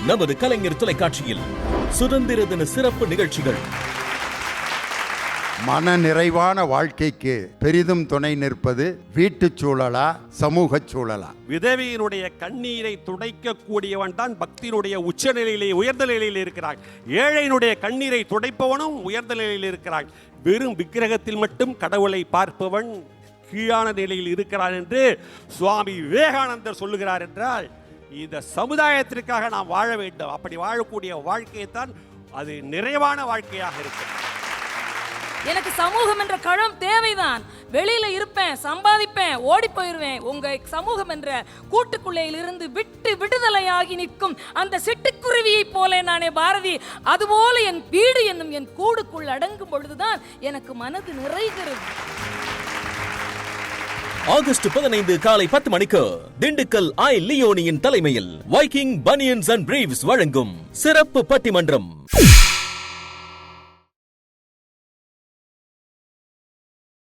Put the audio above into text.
நமது கலைஞர் தொலைக்காட்சியில் சுதந்திர தின சிறப்பு நிகழ்ச்சிகள். மன நிறைவான வாழ்க்கைக்கு பெரிதும் துணை நிற்பது வீட்டுச் சூழலா, சமூக சூழலா? விதவையினுடைய கண்ணீரை துடைக்க கூடியவன் தான் பக்தியினுடைய உச்சநிலையிலே உயர்ந்த நிலையில் இருக்கிறான். ஏழையினுடைய கண்ணீரை துடைப்பவனும் உயர்ந்த நிலையில் இருக்கிறான். வெறும் விக்கிரகத்தில் மட்டும் கடவுளை பார்ப்பவன் கீழான நிலையில் இருக்கிறான் என்று சுவாமி விவேகானந்தர் சொல்லுகிறார். என்றால் இந்த சமுதாயத்திற்காக நாம் வாழ வேண்டும். அப்படி வாழக்கூடிய வாழ்க்கையைத்தான் அது நிறைவான வாழ்க்கையாக இருக்கும். எனக்கு சமூகம் என்ற களம் தேவைதான். வெளியில இருப்பேன், சம்பாதிப்பேன், ஓடி போயிருவேன். உங்க சமூகம் என்ற கூட்டுக்குள்ளையில் இருந்து விடுதலையாகி நிற்கும் அந்த சிட்டுக்குருவியை போல நானே பாரதி. அதுபோல என் வீடு என்னும் என் கூடுக்குள் அடங்கும் பொழுதுதான் எனக்கு மனது நிறைகிறது. ஆகஸ்ட் 15 காலை 10 மணிக்கு திண்டுக்கல் ஐ லியோனியின் தலைமையில் வைக்கிங் பனியன்ஸ் அண்ட் பிரீவ்ஸ் வழங்கும் சிறப்பு பட்டிமன்றம்.